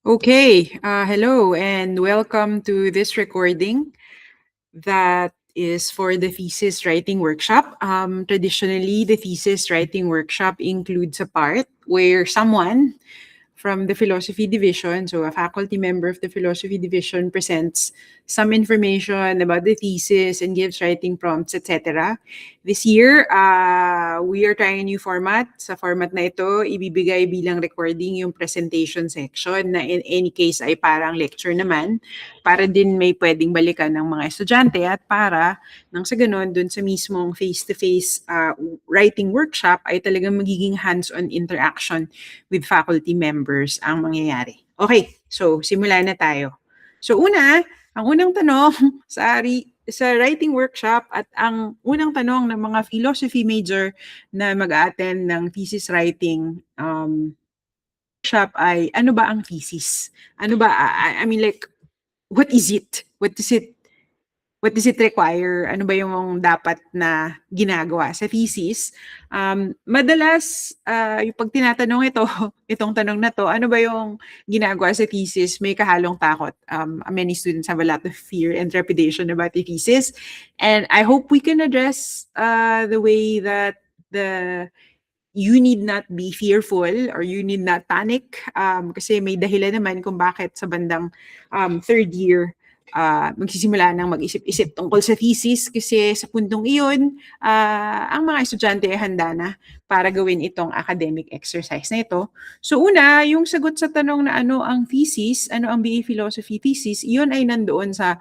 Okay, hello and welcome to this recording that is for the thesis writing workshop. Traditionally, the thesis writing workshop includes a part where someone from the philosophy division, so a faculty member of the philosophy division presents some information about the thesis and gives writing prompts, etc. This year, we are trying a new format. Sa format na ito, ibibigay bilang recording yung presentation section na in any case ay parang lecture naman para din may pwedeng balikan ng mga estudyante at para nang sa ganun, dun sa mismong face-to-face writing workshop ay talagang magiging hands-on interaction with faculty members ang mangyayari. Okay, so simulan na tayo. So ang unang tanong sa writing workshop at ang unang tanong ng mga philosophy major na mag-attend ng thesis writing workshop ay ano ba ang thesis? Ano ba, I mean like, what is it? What does it require? Ano ba yung dapat na ginagawa sa thesis? Madalas, yung pag tinatanong itong tanong na to, ano ba yung ginagawa sa thesis, may kahalong takot. Many students have a lot of fear and trepidation about the thesis. And I hope we can address the way that you need not be fearful or you need not panic kasi may dahilan naman kung bakit sa bandang third year magsisimula ng mag-isip-isip tungkol sa thesis kasi sa puntong iyon, ang mga estudyante ay handa na para gawin itong academic exercise na ito. So una, yung sagot sa tanong na ano ang thesis, ano ang BA Philosophy thesis, iyon ay nandoon sa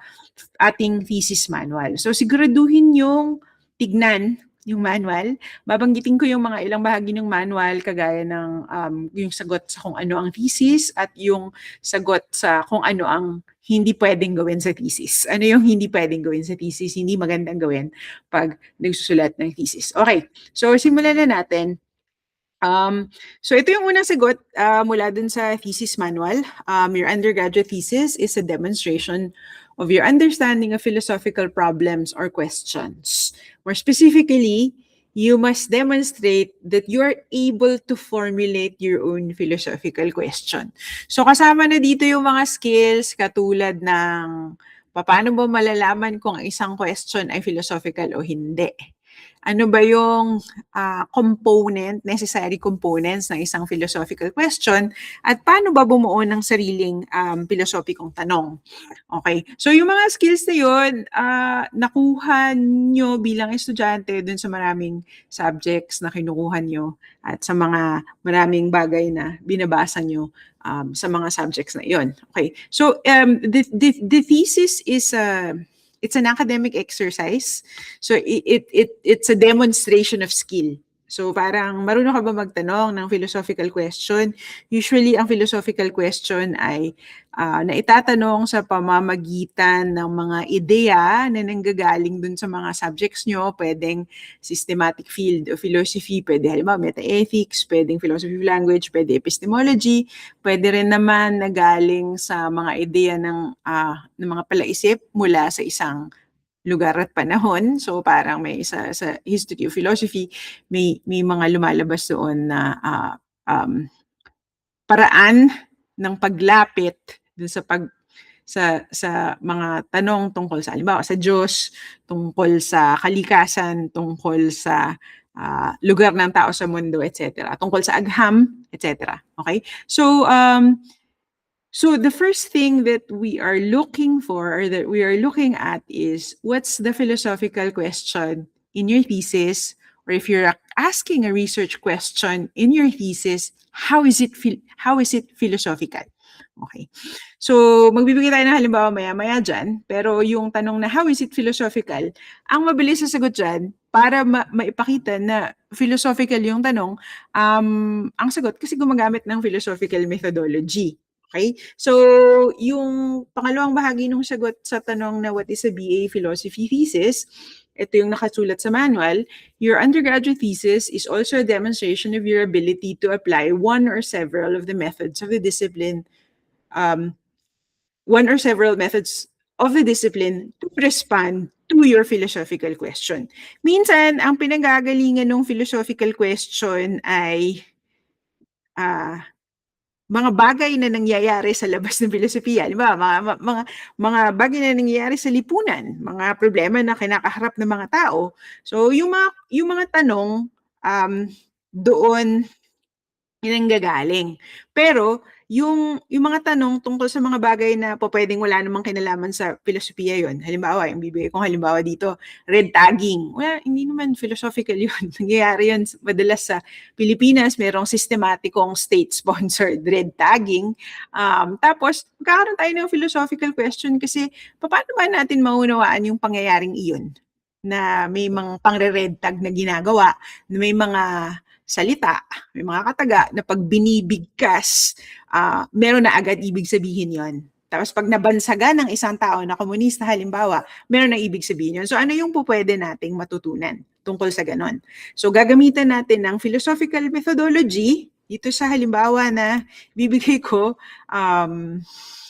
ating thesis manual. So siguraduhin yung tignan yung manual. Babanggitin ko yung mga ilang bahagi ng manual kagaya ng yung sagot sa kung ano ang thesis at yung sagot sa kung ano ang hindi pwedeng gawin sa thesis. Ano yung hindi pwedeng gawin sa thesis, hindi magandang gawin pag nagsusulat ng thesis. Okay, so simulan na natin. So ito yung unang sagot mula dun sa thesis manual. Your undergraduate thesis is a demonstration of your understanding of philosophical problems or questions. More specifically, you must demonstrate that you are able to formulate your own philosophical question. So kasama na dito yung mga skills katulad ng paano mo malalaman kung ang isang question ay philosophical o hindi. Ano ba yung necessary components ng isang philosophical question at paano ba bumuo ng sariling philosophicong tanong. Okay, so yung mga skills na yun, nakuha nyo bilang estudyante dun sa maraming subjects na kinukuha nyo at sa mga maraming bagay na binabasa nyo sa mga subjects na yun. Okay, so the thesis is it's an academic exercise. So it's a demonstration of skill. So parang marunong ka ba magtanong ng philosophical question? Usually ang philosophical question ay na itatanong sa pamamagitan ng mga ideya na nanggagaling dun sa mga subjects nyo. Pwedeng systematic field of philosophy, pwede halimbawa meta-ethics, pwedeng philosophy of language, pwede epistemology, pwede rin naman na galing sa mga ideya ng mga palaisip mula sa isang lugar at panahon. So parang may sa history of philosophy, may mga lumalabas doon na paraan ng paglapit dun sa mga tanong tungkol sa halimbawa sa Diyos, tungkol sa kalikasan, tungkol sa lugar ng tao sa mundo, etc. Tungkol sa agham, etc. Okay? So the first thing that we are looking for or that we are looking at is what's the philosophical question in your thesis, or if you're asking a research question in your thesis, how is it philosophical? Okay. So, magbibigay tayo ng halimbawa maya-maya dyan, pero yung tanong na how is it philosophical, ang mabilis sa sagot dyan, para maipakita na philosophical yung tanong, ang sagot kasi gumagamit ng philosophical methodology. Okay? So, yung pangalawang bahagi ng sagot sa tanong na what is a BA philosophy thesis, ito yung nakasulat sa manual, your undergraduate thesis is also a demonstration of your ability to apply one or several of the methods of the discipline to respond to your philosophical question. Minsan, ang pinanggagalingan ng philosophical question ay mga bagay na nangyayari sa labas ng filosofiya, di ba? Mga bagay na nangyayari sa lipunan, mga problema na kinakaharap ng mga tao. So yung mga tanong doon nanggagaling. Pero yung mga tanong tungkol sa mga bagay na pupuwedeng wala namang kinalaman sa filosofiya yon. Halimbawa, yung bibigay kong halimbawa dito, red tagging. Well, hindi naman philosophical yun. Nangyayari yun madalas sa Pilipinas, merong sistematikong state-sponsored red tagging. Tapos, magkakaroon tayo ng philosophical question kasi paano ba natin maunawaan yung pangyayaring iyon? Na may mga pangre-red tag na ginagawa, na may mga salita, may mga kataga na pag binibigkas, meron na agad ibig sabihin yon. Tapos pag nabansagan ng isang tao na komunista halimbawa, meron na ibig sabihin yon. So ano yung pupwede nating matutunan tungkol sa ganon? So gagamitan natin ng philosophical methodology dito sa halimbawa na bibigay ko,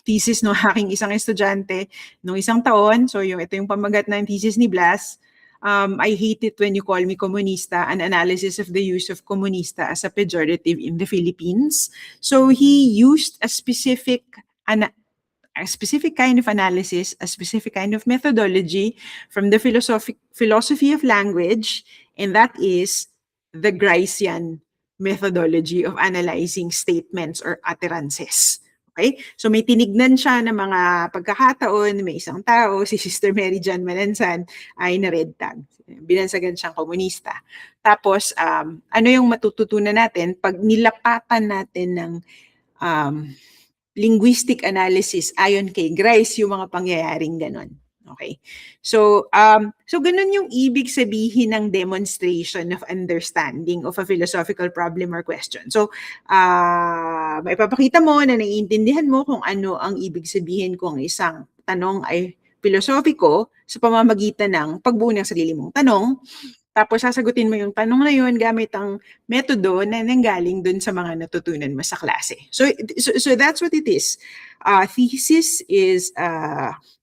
thesis ng aking isang estudyante nung isang taon. So ito yung pamagat ng thesis ni Blas. I hate it when you call me komunista, an analysis of the use of komunista as a pejorative in the Philippines. So he used a specific kind of analysis, a specific kind of methodology from the philosophy of language, and that is the Gricean methodology of analyzing statements or utterances. Okay? So may tinignan siya ng mga pagkakataon, may isang tao, si Sister Mary John Malansan, ay na-red tag. Binansagan siyang komunista. Tapos, ano yung matututunan natin pag nilapatan natin ng linguistic analysis ayon kay Grice yung mga pangyayaring ganon. Okay. So ganun yung ibig sabihin ng demonstration of understanding of a philosophical problem or question. So, maipapakita mo na naiintindihan mo kung ano ang ibig sabihin kung isang tanong ay filosofiko sa pamamagitan ng pagbuo ng sarili mong tanong. Tapos sasagutin mo yung tanong na yun gamit ang metodo na nanggaling dun sa mga natutunan mo sa klase. So that's what it is. Thesis is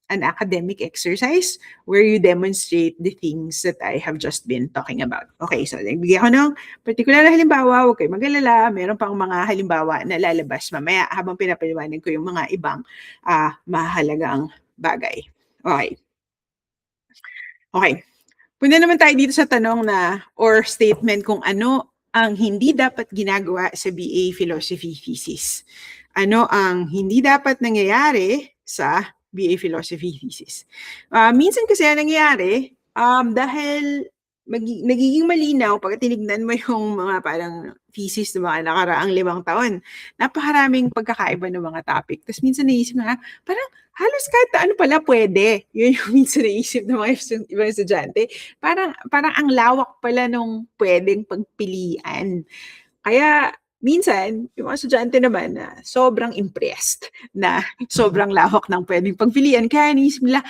an academic exercise where you demonstrate the things that I have just been talking about. Okay, so nagbigay ako ng particular na halimbawa, huwag kayo mag-alala, meron pang mga halimbawa na lalabas mamaya habang pinapaliwanag ko yung mga ibang mahalagang bagay. Okay. Okay. Punta naman tayo dito sa tanong na or statement kung ano ang hindi dapat ginagawa sa BA Philosophy thesis. Ano ang hindi dapat nangyayari sa BA Philosophy thesis? Minsan kasi ang nangyayari, dahil nagiging malinaw pag tinignan mo yung mga parang thesis ng mga nakaraang 5 taon, napakaraming pagkakaiba ng mga topic. Tapos minsan naisip na, parang halos kahit ano pala pwede. Yun yung minsan naisip ng mga ibang estudyante. Parang ang lawak pala nung pwedeng pagpilian. Kaya minsan, yung mga estudyante naman na sobrang impressed na sobrang lawak ng pwedeng pagpilian. Kaya naisip nila,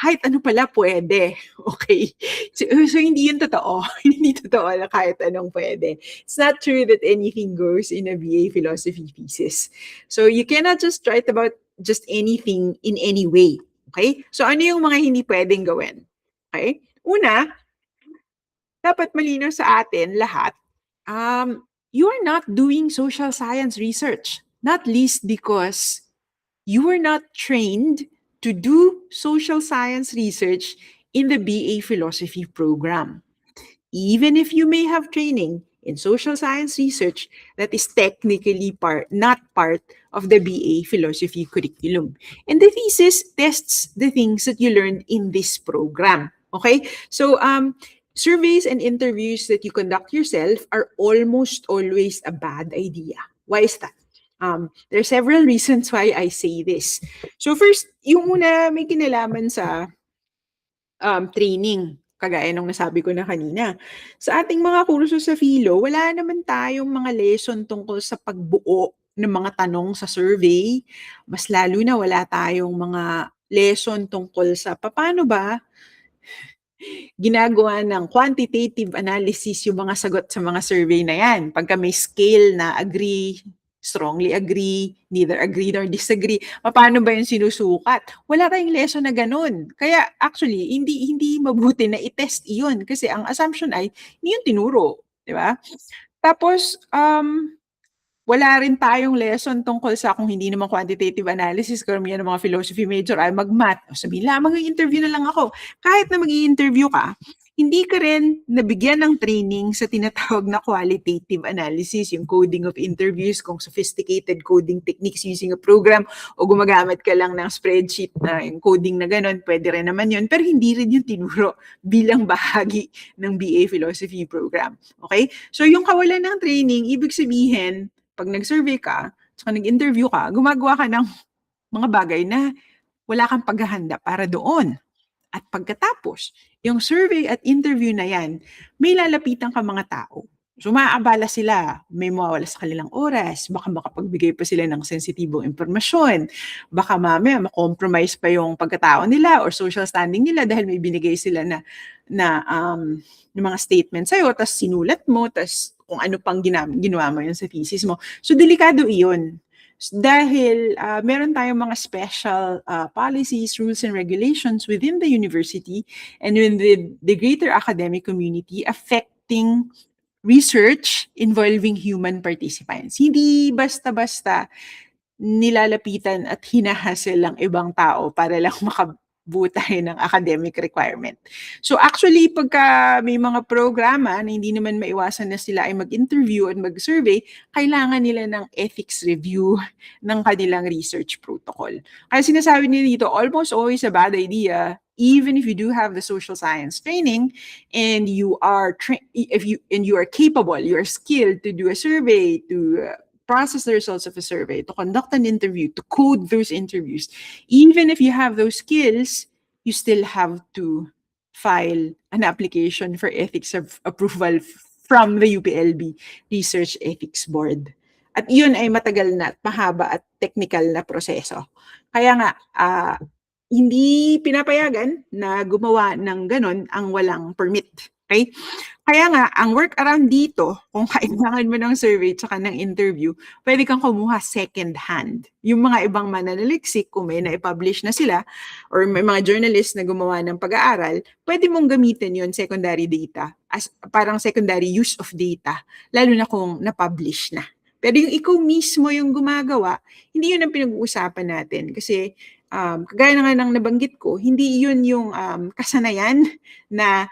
kahit ano pala pwede. Okay. So hindi yun totoo. Hindi totoo na kahit anong pwede. It's not true that anything goes in a BA philosophy thesis. So you cannot just write about just anything in any way. Okay? So ano yung mga hindi pwedeng gawin? Okay? Una, dapat malinaw sa atin lahat, you are not doing social science research, not least because you were not trained to do social science research in the BA philosophy program. Even if you may have training in social science research, that is technically not part of the BA philosophy curriculum. And the thesis tests the things that you learned in this program. Okay? So, surveys and interviews that you conduct yourself are almost always a bad idea. Why is that? There are several reasons why I say this. So first, yung una may kinalaman sa training, kagaya nung nasabi ko na kanina. Sa ating mga kurso sa Philo, wala naman tayong mga lesson tungkol sa pagbuo ng mga tanong sa survey. Mas lalo na wala tayong mga lesson tungkol sa paano ba ginagawa ng quantitative analysis yung mga sagot sa mga survey na yan. Pagka may scale na agree, strongly agree, neither agree nor disagree, paano ba yung sinusukat? Wala tayong lesson na ganun. Kaya actually, hindi mabuti na i-test iyon kasi ang assumption ay hindi yung tinuro. Di ba? Tapos, wala rin tayong lesson tungkol sa kung hindi naman quantitative analysis, karamihan ng mga philosophy major ay mag-math. O sabihin lamang mag-interview na lang ako. Kahit na mag-i-interview ka, hindi ka rin nabigyan ng training sa tinatawag na qualitative analysis, yung coding of interviews, kung sophisticated coding techniques using a program, o gumagamit ka lang ng spreadsheet na yung coding na gano'n, pwede rin naman yun. Pero hindi rin yung tinuro bilang bahagi ng BA Philosophy program. Okay? So yung kawalan ng training, ibig sabihin, pag nag-survey ka, saka nag-interview ka, gumagawa ka ng mga bagay na wala kang paghahanda para doon. At pagkatapos, yung survey at interview na yan, may lalapitan ka mga tao. So maaabala sila, may mawawala sa kanilang oras, baka makapagbigay pa sila ng sensitibong impormasyon, baka mamaya makompromise pa yung pagkatao nila or social standing nila dahil may binigay sila na mga statement sa'yo, tapos sinulat mo, tapos kung ano pang ginawa mo yun sa thesis mo. So delikado iyon. Dahil meron tayong mga special policies, rules, and regulations within the university and within the greater academic community affecting research involving human participants. Hindi basta-basta nilalapitan at hinahasel ang ibang tao para lang makabutay ng academic requirement. So actually, pagka may mga programa na hindi naman maiwasan na sila ay mag-interview at mag-survey, kailangan nila ng ethics review ng kanilang research protocol. Kaya sinasabi nila dito, almost always a bad idea, even if you do have the social science training and you are capable, you are skilled to do a survey, to process the results of a survey, to conduct an interview, to code those interviews. Even if you have those skills, you still have to file an application for ethics of approval from the UPLB Research Ethics Board. At yun ay matagal na at mahaba at technical na proseso. Kaya nga, hindi pinapayagan na gumawa ng ganon ang walang permit. Okay? Kaya nga, ang workaround dito, kung kailangan mo ng survey tsaka ng interview, pwede kang kumuha second hand. Yung mga ibang mananaliksik, kung may na-publish na sila, or may mga journalists na gumawa ng pag-aaral, pwede mong gamitin yon secondary data, as parang secondary use of data, lalo na kung na-publish na. Pero yung ikaw mismo yung gumagawa, hindi yun ang pinag-uusapan natin. Kasi, kagaya na nga ng nabanggit ko, hindi yun yung kasanayan na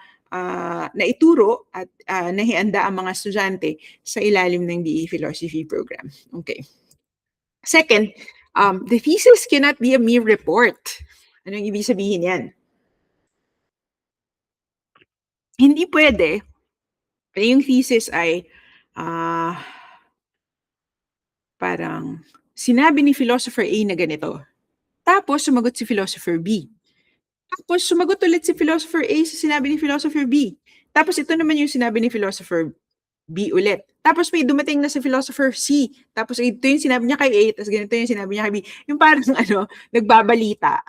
naituro at nahihanda ang mga estudyante sa ilalim ng BA Philosophy program. Okay. Second, the thesis cannot be a mere report. Anong ibig sabihin yan? Hindi pwede. Yung thesis ay parang sinabi ni philosopher A na ganito. Tapos sumagot si philosopher B. Tapos sumagot ulit si philosopher A sa sinabi ni philosopher B. Tapos ito naman yung sinabi ni philosopher B ulit. Tapos may dumating na si philosopher C. Tapos ito yung sinabi niya kay A, tapos ganito yung sinabi niya kay B. Yung parang nagbabalita.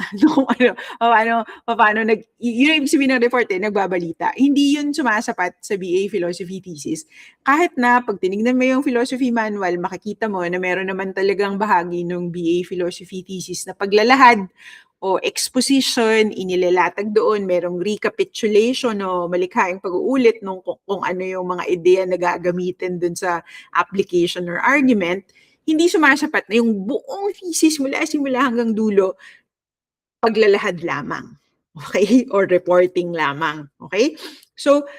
Paano yun yung ibig sabihin ng report nagbabalita. Hindi yun sumasapat sa BA Philosophy thesis. Kahit na pag tinignan mo yung philosophy manual, makikita mo na meron naman talagang bahagi ng BA Philosophy thesis na paglalahad o exposition, inilalatag doon, merong recapitulation o malikhaing pag-uulit nung kung ano yung mga ideya na gagamitin doon sa application or argument, hindi sumasapat na yung buong thesis mula simula hanggang dulo, paglalahad lamang. Okay? Or reporting lamang. Okay? So,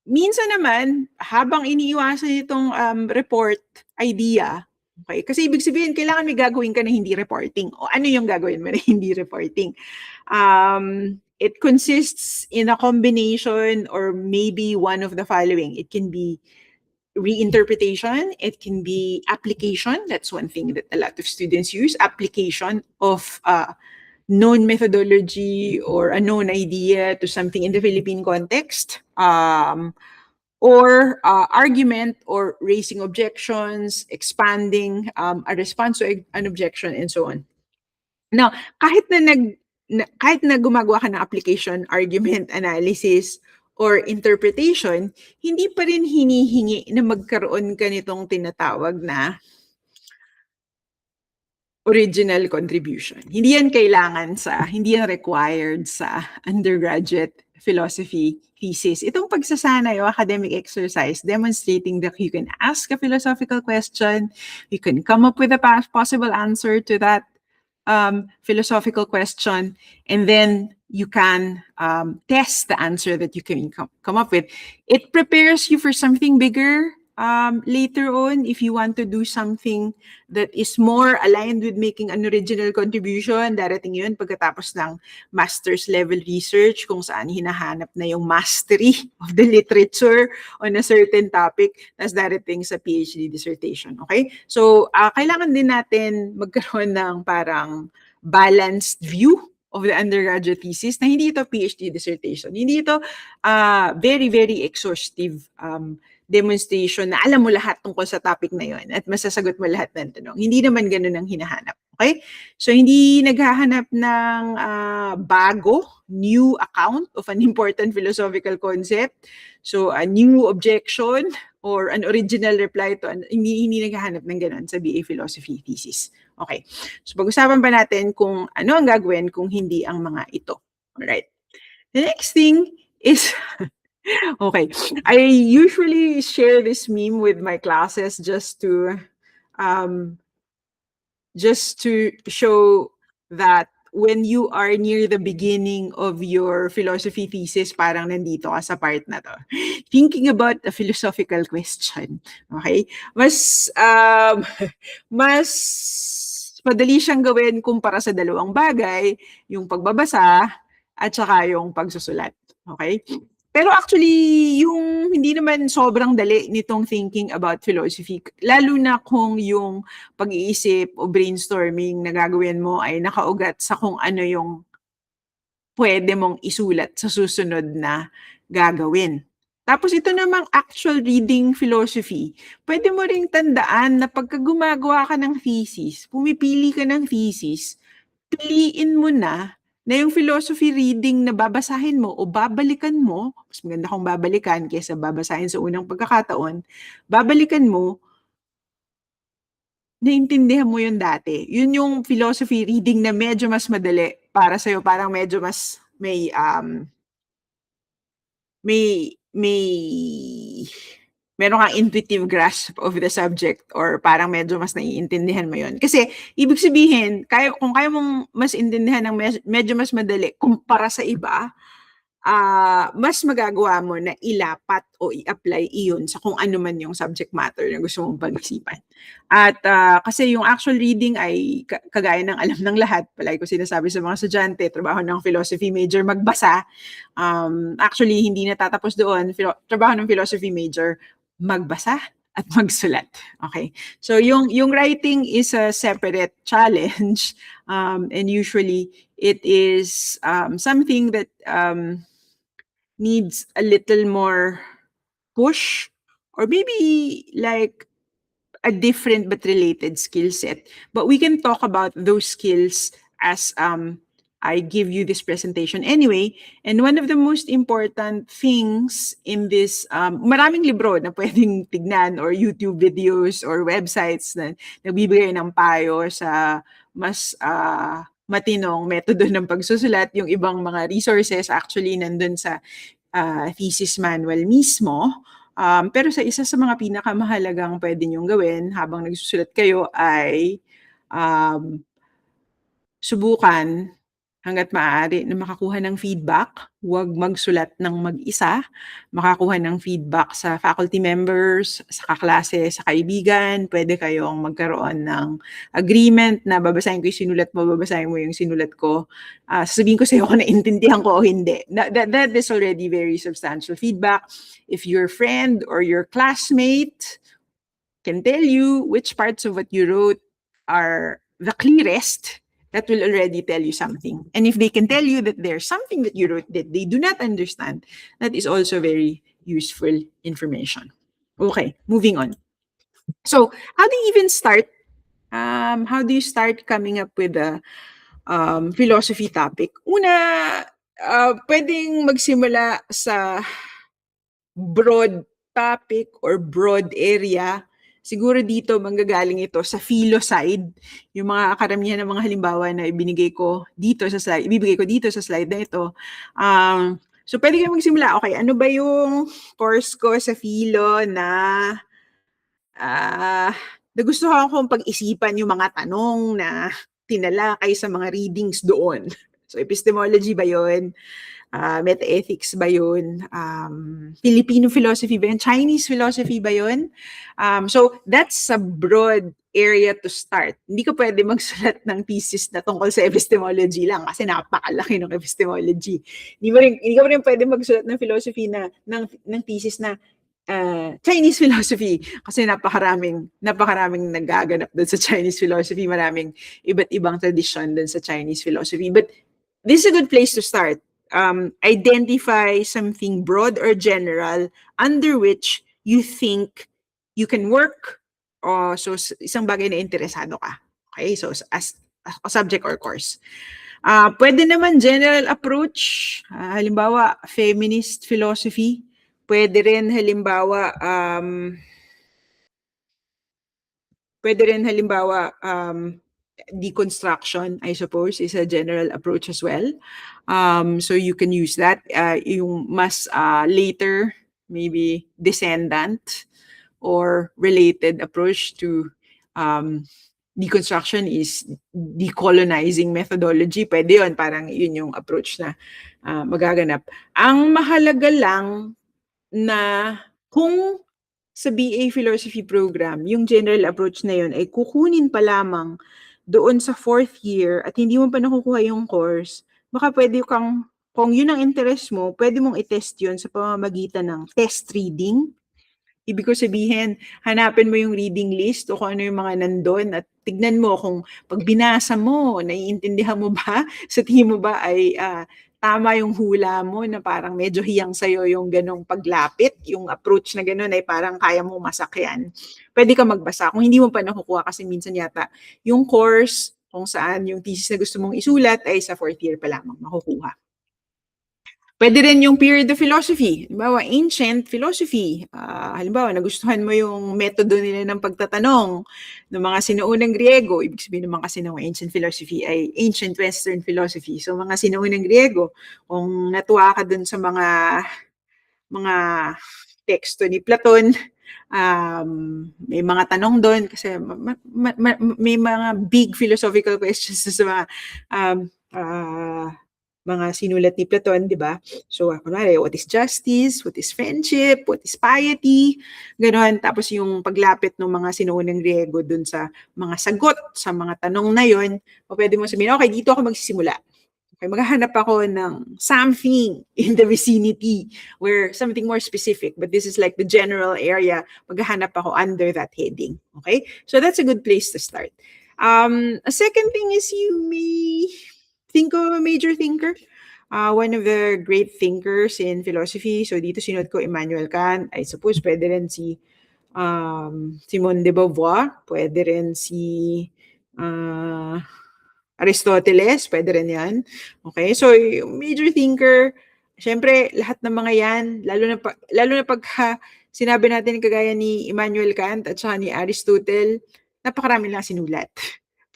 minsan naman, habang iniiwasan itong report idea, okay? Kasi ibig sabihin, kailangan may gagawin ka na hindi reporting. O ano yung gagawin mo na hindi reporting? It consists in a combination or maybe one of the following. It can be reinterpretation. It can be application. That's one thing that a lot of students use. Application of known methodology or a known idea to something in the Philippine context. Or argument or raising objections, expanding a response to an objection, and so on. Now, kahit na gumagawa ka ng application, argument, analysis, or interpretation, hindi pa rin hinihingi na magkaroon ka nitong tinatawag na original contribution. Hindi yan required sa undergraduate philosophy thesis. Itong pagsasanay o academic exercise demonstrating that you can ask a philosophical question, you can come up with a possible answer to that philosophical question, and then you can test the answer that you can come up with. It prepares you for something bigger later on if you want to do something that is more aligned with making an original contribution. Darating yun pagkatapos ng master's level research kung saan hinahanap na yung mastery of the literature on a certain topic. Tapos darating sa PhD dissertation. Okay? So, kailangan din natin magkaroon ng parang balanced view of the undergraduate thesis na hindi ito PhD dissertation. Hindi ito very, very exhaustive demonstration na alam mo lahat tungkol sa topic na yon at masasagot mo lahat ng tanong. Hindi naman ganun ang hinahanap. Okay? So, hindi naghahanap ng bago, new account of an important philosophical concept. So, a new objection or an original reply to, hindi naghahanap ng ganun sa BA Philosophy thesis. Okay. So, pag-usapan pa natin kung ano ang gagawin kung hindi ang mga ito. Alright. The next thing is... Okay. I usually share this meme with my classes just to show that when you are near the beginning of your philosophy thesis, parang nandito ka sa part na to. Thinking about a philosophical question. Okay? Mas madali siyang gawin kumpara sa dalawang bagay, yung pagbabasa at saka yung pagsusulat. Okay? Pero actually, yung hindi naman sobrang dali nitong thinking about philosophy, lalo na kung yung pag-iisip o brainstorming na gagawin mo ay nakaugat sa kung ano yung pwede mong isulat sa susunod na gagawin. Tapos ito namang actual reading philosophy, pwede mo ring tandaan na pagka gumagawa ka ng thesis, pumipili ka ng thesis, piliin mo na yung philosophy reading na babasahin mo o babalikan mo, mas maganda kung babalikan kaysa babasahin sa unang pagkakataon, babalikan mo, naintindihan mo yun dati. Yun yung philosophy reading na medyo mas madali para sa'yo, parang medyo mas meron kang intuitive grasp of the subject or parang medyo mas naiintindihan mo yun. Kasi, ibig sabihin, kung kaya mong mas intindihan ng medyo mas madali kumpara sa iba, mas magagawa mo na ilapat o i-apply iyon sa kung ano man yung subject matter na gusto mong pag-isipan. At kasi yung actual reading ay kagaya ng alam ng lahat, palagi ko sinasabi sa mga estudyante, trabaho ng philosophy major magbasa. Actually, hindi natatapos doon. Trabaho ng philosophy major magbasa at magsulat. Okay? So yung writing is a separate challenge, and usually it is something that needs a little more push or maybe like a different but related skill set. But we can talk about those skills as I give you this presentation anyway. And one of the most important things in this, maraming libro na pwedeng tignan or YouTube videos or websites na nagbibigay ng payo sa mas matinong metodo ng pagsusulat. Yung ibang mga resources actually nandun sa thesis manual mismo. Pero sa isa sa mga pinakamahalagang pwede niyong gawin habang nagsusulat kayo ay subukan hangga't maaari na makakuha ng feedback. Huwag magsulat ng mag-isa. Makakuha ng feedback sa faculty members, sa kaklase, sa kaibigan. Pwede kayong magkaroon ng agreement na babasahin ko yung sinulat mo, babasahin mo yung sinulat ko. Sasabihin ko sa'yo kung naintindihan ko o hindi. That is already very substantial feedback. If your friend or your classmate can tell you which parts of what you wrote are the clearest, that will already tell you something. And if they can tell you that there's something that you wrote that they do not understand, that is also very useful information. Okay, moving on. So, how do you even start? How do you start coming up with a philosophy topic? Una, pwedeng magsimula sa broad topic or broad area. Siguro dito manggagaling ito sa philo side. Yung mga karamihan ng mga halimbawa na ibibigay ko dito sa slide na ito. So, pwede kayo magsimula. Okay, ano ba yung course ko sa Philo na nagustuhan kong pag-isipan yung mga tanong na tinalakay sa mga readings doon. So, epistemology ba yun? Meta-ethics ba yun? Filipino philosophy ba yun? Chinese philosophy ba yun? So, that's a broad area to start. Hindi ka pwede magsulat ng thesis na tungkol sa epistemology lang kasi napakalaki ng epistemology. Hindi ka rin pwede magsulat ng philosophy ng thesis na Chinese philosophy kasi napakaraming nagaganap doon sa Chinese philosophy, maraming iba't ibang tradisyon doon sa Chinese philosophy. But this is a good place to start. Identify something broad or general under which you think you can work. So isang bagay na interesado ka. Okay, so as a subject or course. Pwede naman general approach, halimbawa feminist philosophy. Pwede rin halimbawa deconstruction, I suppose, is a general approach as well. So you can use that. Yung mas later, maybe descendant or related approach to deconstruction is decolonizing methodology. Pwede yun, parang yun yung approach na magaganap. Ang mahalaga lang na kung sa BA Philosophy program, yung general approach na yun ay kukunin pa lamang doon sa 4th year at hindi mo pa nakukuha yung course, baka pwede kung yun ang interest mo, pwede mong i-test yun sa pamamagitan ng test reading. Ibig ko sabihin, hanapin mo yung reading list o kung ano yung mga nandun at tignan mo kung pag binasa mo, naiintindihan mo ba, sa tingin mo ba ay tama yung hula mo na parang medyo hiyang sa'yo yung ganong paglapit, yung approach na ganon ay parang kaya mo masakyan. Pwede ka magbasa. Kung hindi mo pa nakukuha kasi minsan yata yung course kung saan yung thesis na gusto mong isulat ay sa 4th year pa lamang makukuha. Pwede rin yung period of philosophy. Halimbawa, ancient philosophy. Halimbawa, nagustuhan mo yung metodo nila ng pagtatanong ng mga sinuunang Griego. Ibig sabihin naman kasi ng ancient philosophy ay ancient Western philosophy. So, mga sinuunang Griego, kung natuwa ka dun sa mga teksto ni Platon, may mga tanong doon kasi may mga big philosophical questions sa mga sinulat ni Platon, di ba? So, kunwari, what is justice? What is friendship? What is piety? Ganon. Tapos yung paglapit ng mga sinuunang Griego dun sa mga sagot sa mga tanong na yon, o pwede mo sabihin, okay, dito ako magsisimula. Okay, maghahanap ako ng something in the vicinity where something more specific, but this is like the general area, maghahanap ako under that heading. Okay? So that's a good place to start. A second thing is you may think of a major thinker. One of the great thinkers in philosophy. So dito sinod ko Immanuel Kant. I suppose pwede rin si Simone de Beauvoir. Pwede rin si Aristoteles. Pwede rin yan. Okay? So major thinker, syempre lahat ng mga yan, lalo na pagka sinabi natin kagaya ni Immanuel Kant at saka ni Aristotle, napakarami lang sinulat.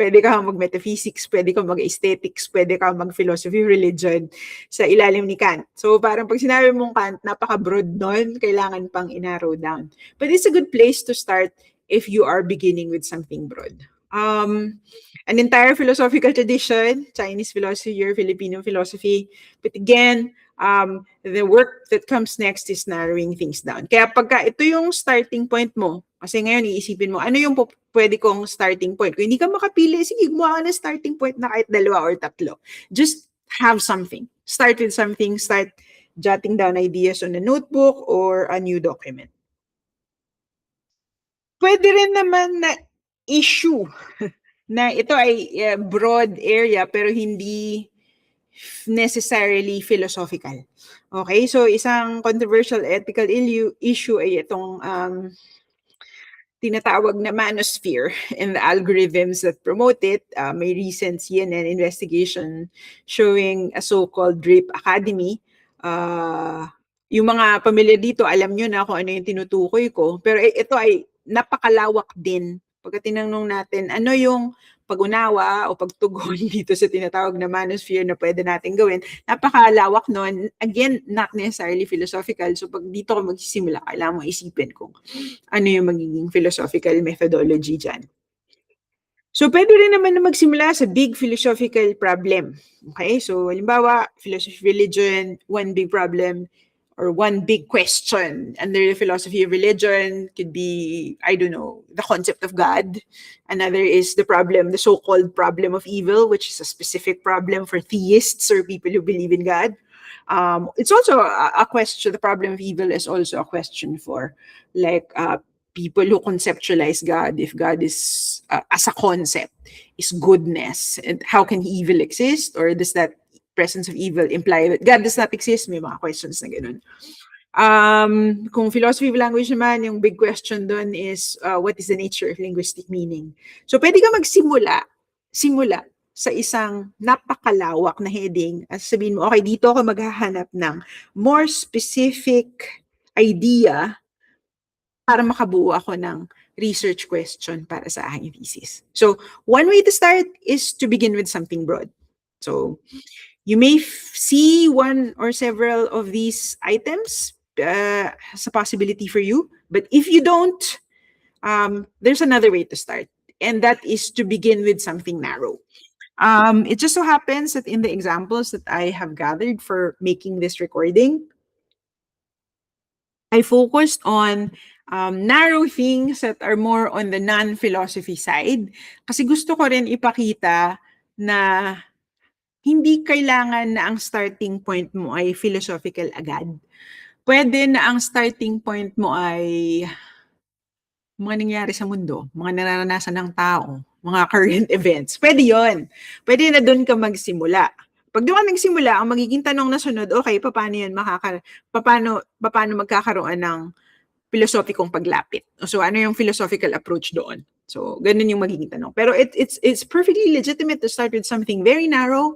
Pwede ka mag-metaphysics, pwede ka mag-aesthetics, pwede ka mag-philosophy, religion sa ilalim ni Kant. So parang pag sinabi mong Kant, napaka-broad nun, kailangan pang i-narrow down. But it's a good place to start if you are beginning with something broad. An entire philosophical tradition, Chinese philosophy or Filipino philosophy. But again, the work that comes next is narrowing things down. Kaya pagka ito yung starting point mo, kasi ngayon iisipin mo, ano yung pwede kong starting point? Kung hindi ka makapili, sige, gumawa ka ng starting point na kahit 2 or 3. Just have something. Start with something. Start jotting down ideas on a notebook or a new document. Pwede rin naman na issue na ito ay broad area pero hindi necessarily philosophical. Okay? So, isang controversial ethical issue ay itong tinatawag na manosphere and the algorithms that promote it. May recent CNN investigation showing a so-called Drape Academy. Yung mga pamilya dito, alam nyo na kung ano yung tinutukoy ko. Pero ito ay napakalawak din pagka tinanong natin, ano yung pag-unawa o pagtugon dito sa tinatawag na manosphere na pwede natin gawin, napakalawak nun. Again, not necessarily philosophical. So pag dito ka magsisimula, kailangan mo isipin kung ano yung magiging philosophical methodology dyan. So pwede rin naman na magsimula sa big philosophical problem. Okay? So halimbawa, philosophy, religion, one big problem or one big question under the philosophy of religion could be, I don't know, the concept of God. Another is the problem, the so-called problem of evil, which is a specific problem for theists or people who believe in God. It's also a question, the problem of evil is also a question for like people who conceptualize God, if God is, as a concept, is goodness, and how can evil exist? Or does that presence of evil imply that God does not exist? May mga questions na ganun. Kung philosophy of language naman, yung big question doon is, what is the nature of linguistic meaning? So pwede ka simula sa isang napakalawak na heading at sabihin mo, okay, dito ako maghahanap ng more specific idea para makabuo ako ng research question para sa aking thesis. So, one way to start is to begin with something broad. So, you may see one or several of these items as a possibility for you, but if you don't, there's another way to start, and that is to begin with something narrow. It just so happens that in the examples that I have gathered for making this recording, I focused on narrow things that are more on the non-philosophy side. Kasi gusto ko rin ipakita na hindi kailangan na ang starting point mo ay philosophical agad. Pwede na ang starting point mo ay mga nangyari sa mundo, mga nararanasan ng tao, mga current events. Pwede yon. Pwede na doon ka magsimula. Pag doon ka nagsimula, ang magiging tanong na sunod, okay, paano magkakaroon ng filosofikong paglapit? So, ano yung philosophical approach doon? So, ganun yung magiging tanong. Pero it's perfectly legitimate to start with something very narrow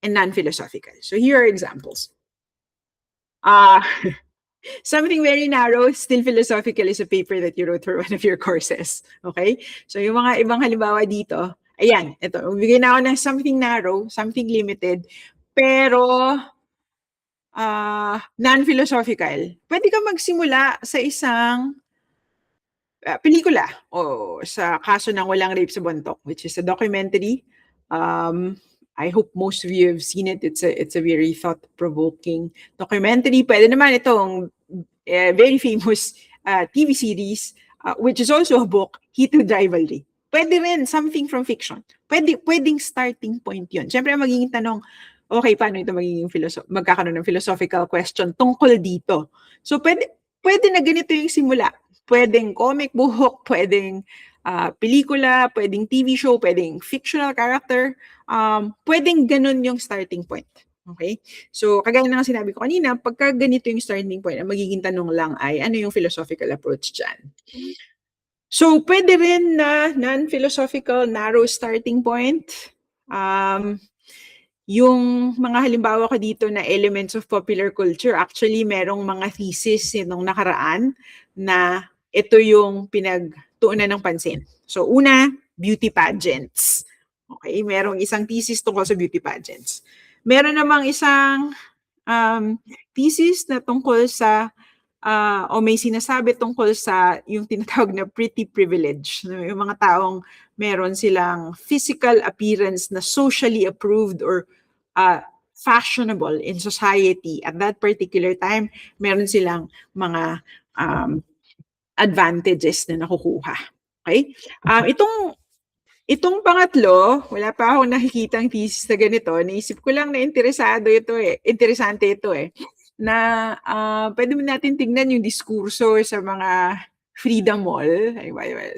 and non-philosophical. So, here are examples. Something very narrow, still philosophical, is a paper that you wrote for one of your courses. Okay? So, yung mga ibang halimbawa dito, ayan, ito, bigyan na ako ng something narrow, something limited, pero non-philosophical. Pwede ka magsimula sa isang pelikula o sa kaso ng Walang Rape sa Bontok, which is a documentary. I hope most of you have seen it. It's a very thought-provoking documentary. Pwede naman itong very famous TV series, which is also a book, Heated Rivalry. Pwede rin something from fiction. Pwedeng starting point yun. Siyempre, magiging tanong, okay, paano ito magkakaroon ng philosophical question tungkol dito? So, pwede na ganito yung simula. Pwedeng comic book, pwedeng pelikula, pwedeng TV show, pwedeng fictional character. Pwedeng ganun yung starting point. Okay? So, kagaya na nga sinabi ko kanina, pagka ganito yung starting point, ang magiging tanong lang ay, ano yung philosophical approach dyan? So, pwede rin na non-philosophical, narrow starting point. Yung mga halimbawa ko dito na elements of popular culture, actually, merong mga thesis nitong nakaraan na ito yung pinagtuunan ng pansin. So, una, beauty pageants. Okay, merong isang thesis tungkol sa beauty pageants. Meron namang isang thesis na tungkol sa o may sinasabi tungkol sa yung tinatawag na pretty privilege. Yung mga taong meron silang physical appearance na socially approved or fashionable in society at that particular time, meron silang mga advantages na nakukuha. Okay? Itong pangatlo, wala pa akong nakikitang thesis na ganito. Naisip ko lang na interesante ito na pwede mo natin tingnan yung diskurso sa mga Freedom Mall.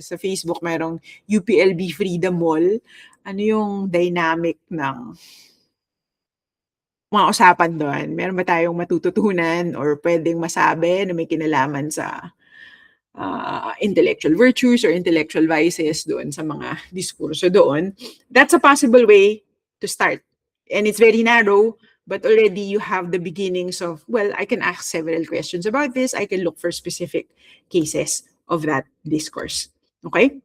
Sa Facebook, mayroong UPLB Freedom Mall. Ano yung dynamic ng mga usapan doon? Meron ba tayong matututunan or pwedeng masabi na may kinalaman sa intellectual virtues or intellectual vices doon sa mga diskurso doon? That's a possible way to start. And it's very narrow, but already you have the beginnings of, well, I can ask several questions about this. I can look for specific cases of that discourse. Okay?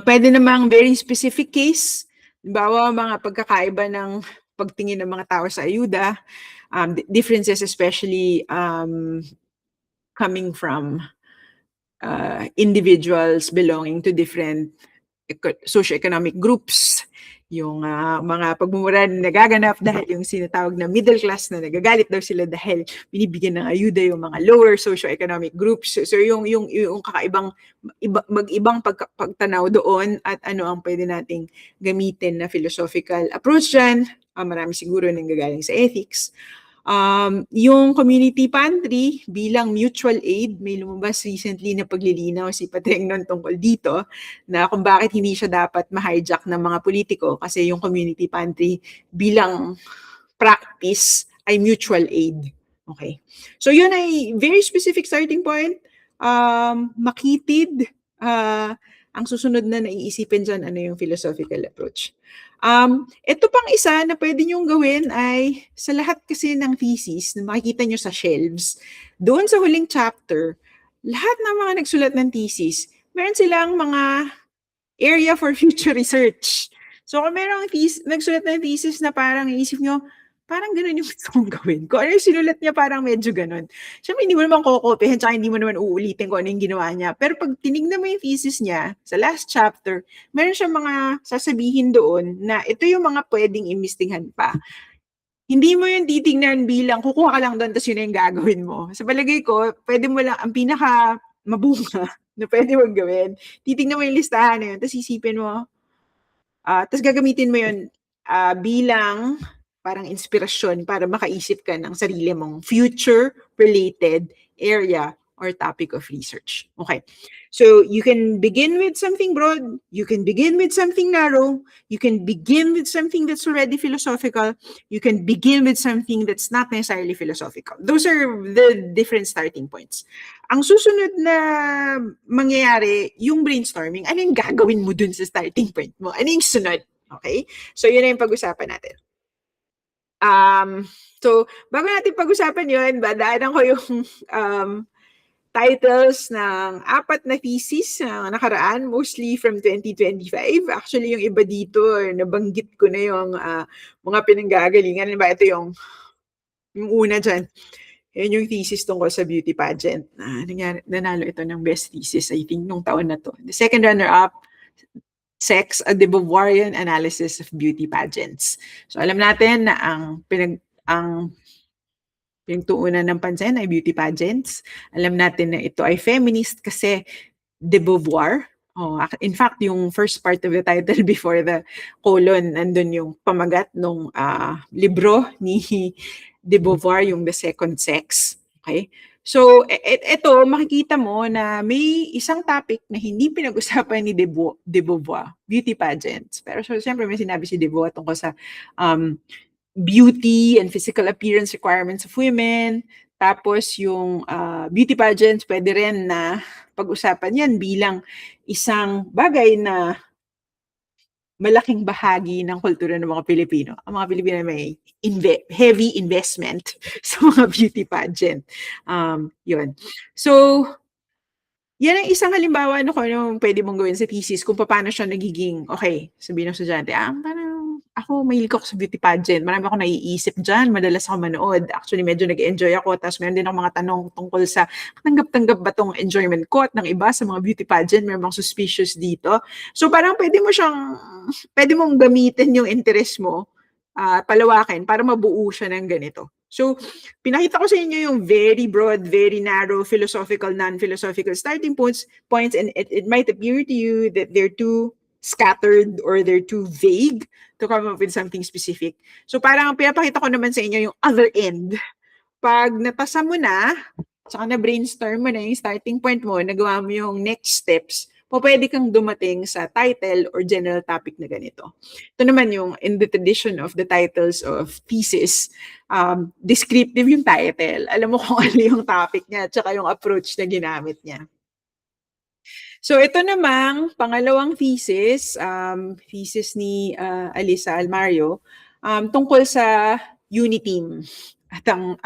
Pwede namang very specific case, halimbawa mga pagkakaiba ng pagtingin ng mga tao sa ayuda, differences especially coming from individuals belonging to different socioeconomic groups, yung mga pagmumura na nagaganap dahil yung sinatawag na middle class na nagagalit daw sila dahil binibigyan ng ayuda yung mga lower socioeconomic groups. So yung kakaibang mag-ibang pagtanaw doon at ano ang pwede nating gamitin na philosophical approach dyan. Marami siguro nang gagaling sa ethics. Yung community pantry bilang mutual aid, may lumabas recently na paglilinaw si Patrengnon tungkol dito na kung bakit hindi siya dapat ma-hijack ng mga politiko kasi yung community pantry bilang practice ay mutual aid. Okay. So yun ay very specific starting point. Makitid. Ang susunod na naiisipin dyan, ano yung philosophical approach. Ito pang isa na pwede nyong gawin ay sa lahat kasi ng thesis na makikita nyo sa shelves, doon sa huling chapter, lahat ng mga nagsulat ng thesis, meron silang mga area for future research. So kung merong nagsulat ng thesis na parang iisip nyo, parang ganun yung gusto kong gawin. Kung ano yung sinulat niya, parang medyo ganun. Siyempre, hindi mo naman kukopihin, tsaka hindi mo naman uulitin kung ano yung ginawa niya. Pero pag tinignan mo yung thesis niya, sa last chapter, meron siya mga sasabihin doon na ito yung mga pwedeng imbestigahan pa. Hindi mo yung titignan bilang kukuha ka lang doon tapos yun yung gagawin mo. Sa palagay ko, pwede mo lang, ang pinaka mabunga na pwede mong gawin, titignan mo yung listahan na yun, tapos isipin mo, tapos gagamitin mo yun bilang parang inspirasyon para makaisip ka ng sarili mong future-related area or topic of research. Okay. So you can begin with something broad, you can begin with something narrow, you can begin with something that's already philosophical, you can begin with something that's not necessarily philosophical. Those are the different starting points. Ang susunod na mangyayari, yung brainstorming, ano yung gagawin mo dun sa starting point mo? Ano yung sunod? Okay? So yun na yung pag-usapan natin. So, bago natin pag-usapan yun, badaanan ko yung titles ng 4 na thesis na nakaraan, mostly from 2025. Actually, yung iba dito, nabanggit ko na yung mga pinanggagalingan. Diba, ito yung una dyan. Yan yung thesis tungkol sa beauty pageant. Nanalo ito ng best thesis, I think, nung taon na to. The second runner-up, Sex, a de Beauvoirian analysis of beauty pageants. So alam natin na ang pinagtuunan ng pansin ay beauty pageants. Alam natin na ito ay feminist kasi de Beauvoir. In fact, yung first part of the title before the colon, nandun yung pamagat ng libro ni de Beauvoir, yung The Second Sex. Okay? So, ito, makikita mo na may isang topic na hindi pinag-usapan ni de Beauvoir, beauty pageants. Pero so, siyempre may sinabi si de Beauvoir tungkol sa beauty and physical appearance requirements of women. Tapos yung beauty pageants, pwede rin na pag-usapan yan bilang isang bagay na malaking bahagi ng kultura ng mga Pilipino. Ang mga Pilipino may heavy investment sa mga beauty pageant. Yun. So, yan ang isang halimbawa kung ano pwede mong gawin sa thesis kung paano siya nagiging, okay, sabihin ng estudyante, parang ako, mahilig ako sa beauty pageant. Marami ako naiisip dyan. Madalas ako manood. Actually, medyo nag-enjoy ako. Tapos meron din ako mga tanong tungkol sa tanggap-tanggap ba tong enjoyment ko at ng iba sa mga beauty pageant. Meron bang suspicious dito. So parang pwede mong gamitin yung interest mo, palawakin para mabuo siya ng ganito. So, pinakita ko sa inyo yung very broad, very narrow, philosophical, non-philosophical starting points, and it might appear to you that they're too scattered or they're too vague to come up with something specific. So, parang pinapakita ko naman sa inyo yung other end. Pag natasa mo na, saka na-brainstorm mo na yung starting point mo, nagawa mo yung next steps, pwede kang dumating sa title or general topic na ganito. Ito naman yung in the tradition of the titles of thesis, descriptive yung title. Alam mo kung ano yung topic niya at saka yung approach na ginamit niya. So ito namang pangalawang thesis, thesis ni Alisa Almario, tungkol sa Uniteam at ang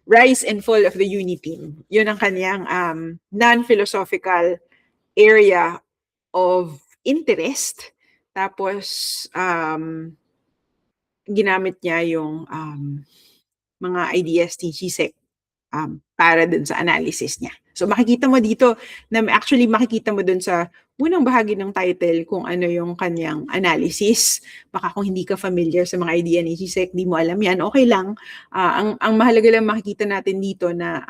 rise and fall of the Uniteam. Yun ang kanyang non-philosophical area of interest. Tapos, ginamit niya yung mga ideas ni GSEC para dun sa analysis niya. So makikita mo dito na actually makikita mo dun sa unang bahagi ng title kung ano yung kanyang analysis. Baka kung hindi ka familiar sa mga idea ni GSEC, di mo alam yan, okay lang. Ang mahalaga lang makikita natin dito na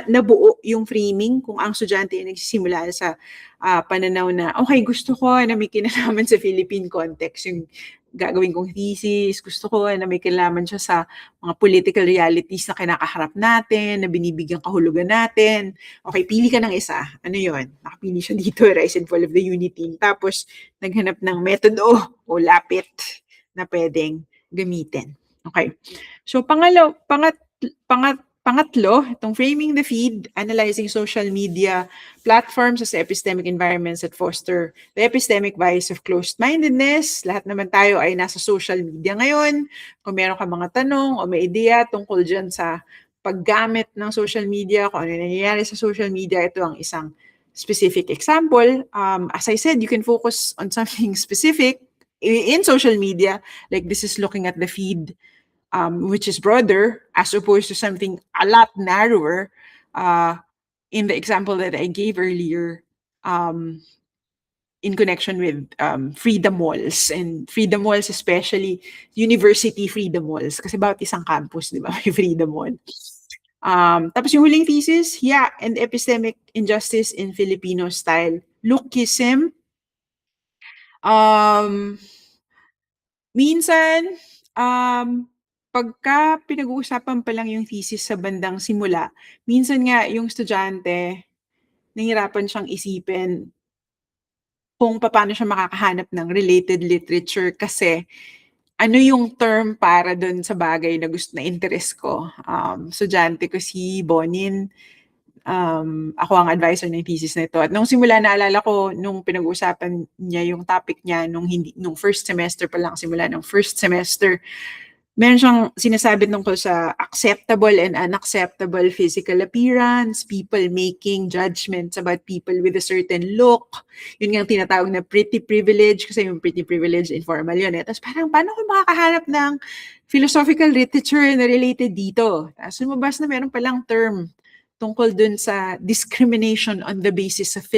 nabuo yung framing kung ang estudyante ay nagsisimula sa pananaw na, okay, gusto ko na may kinalaman sa Philippine context yung gagawin kong thesis, gusto ko na may kinalaman siya sa mga political realities na kinakaharap natin, na binibigyan kahulugan natin. Okay, pili ka ng isa. Ano yon? Nakapili siya dito, Rise and Fall of the Unity. Tapos, naghanap ng metodo o lapit na pwedeng gamitin. Okay. So, pangatlo, itong framing the feed, analyzing social media platforms as epistemic environments that foster the epistemic bias of closed-mindedness. Lahat naman tayo ay nasa social media ngayon. Kung meron ka mga tanong o may ideya tungkol dyan sa paggamit ng social media, kung ano nangyayari sa social media, ito ang isang specific example. As I said, you can focus on something specific in social media, like this is looking at the feed, which is broader, as opposed to something a lot narrower, in the example that I gave earlier, in connection with freedom malls, and freedom malls, especially university freedom malls, kasi bawat isang campus, di ba, may freedom mall. Tapos yung huling thesis, and epistemic injustice in Filipino style lookism. Minsan, pagka pinag-uusapan pa lang yung thesis sa bandang simula, minsan nga yung estudyante, nahihirapan siyang isipin kung paano siya makakahanap ng related literature kasi ano yung term para dun sa bagay na gusto na interest ko. Estudyante ko si Bonin, ako ang advisor ng thesis na ito. At nung simula, naalala ko, nung pinag-uusapan niya yung topic niya, nung first semester pa lang, simula ng first semester, meron siyang sinasabi tungkol sa acceptable and unacceptable physical appearance, people making judgments about people with a certain look. Yun nga ang tinatawag na pretty privilege, kasi yung pretty privilege, informal yun. Tapos parang, paano ko makakahanap ng philosophical literature na related dito? Tapos lumabas na meron palang term tungkol dun sa discrimination on the basis of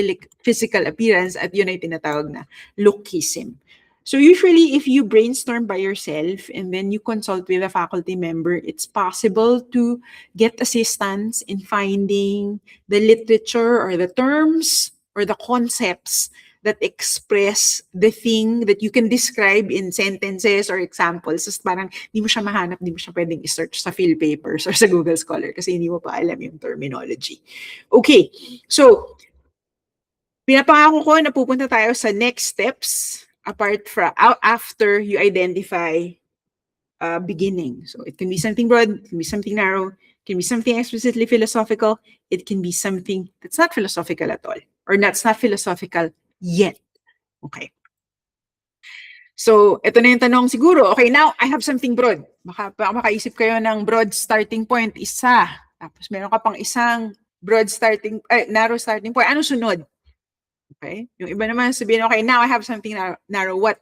physical appearance, at yun ay tinatawag na lookism. So usually, if you brainstorm by yourself and then you consult with a faculty member, it's possible to get assistance in finding the literature or the terms or the concepts that express the thing that you can describe in sentences or examples. Just parang di mo siya mahanap, di mo siya pwedeng i-search sa PhilPapers or sa Google Scholar kasi hindi mo pa alam yung terminology. Okay, so pinapangako ko na pupunta tayo sa next steps apart from after you identify beginning. So it can be something broad, it can be something narrow, it can be something explicitly philosophical, it can be something that's not philosophical at all, or that's not philosophical yet. Okay. So, ito na yung tanong siguro. Okay, now I have something broad. Makaisip kayo ng broad starting point, isa. Tapos meron ka pang isang narrow starting point. Ano sunod? Okay? Yung iba naman sabihin, okay, now I have something narrow. What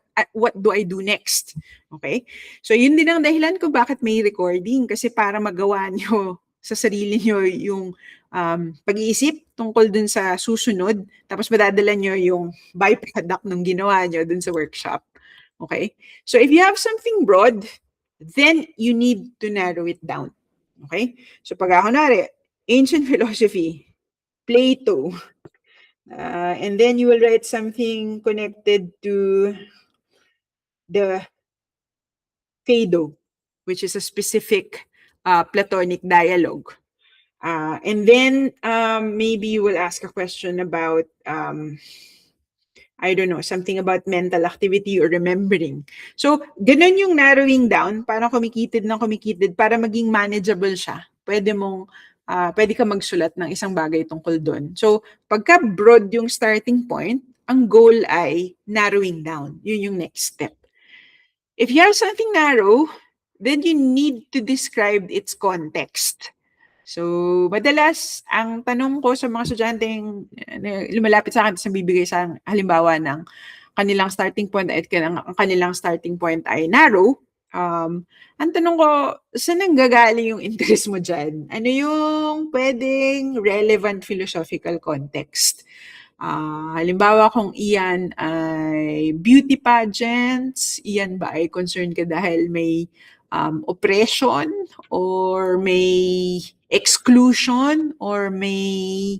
do I do next? Okay? So, yun din ang dahilan ko bakit may recording. Kasi para magawa nyo sa sarili nyo yung pag-iisip tungkol dun sa susunod. Tapos madadala nyo yung byproduct ng ginawa nyo dun sa workshop. Okay? So, if you have something broad, then you need to narrow it down. Okay? So, pag kunwari, ancient philosophy, Plato, and then you will write something connected to the Phaedo, which is a specific Platonic dialogue. And then maybe you will ask a question about, I don't know, something about mental activity or remembering. So, ganun yung narrowing down, parang kumikitid para maging manageable siya. Pwede ka magsulat ng isang bagay tungkol doon. So, pagka broad yung starting point, ang goal ay narrowing down. Yun yung next step. If you have something narrow, then you need to describe its context. So, madalas ang tanong ko sa mga estudyanteng lumalapit sa akin tapos nagbibigay sa halimbawa ng kanilang starting point at ang kanilang starting point ay narrow. Ang tanong ko, saan nanggagaling yung interest mo diyan? Ano yung puwedeng relevant philosophical context? Halimbawa kung iyan ay beauty pageants, iyan ba ay concerned ka dahil may oppression or may exclusion or may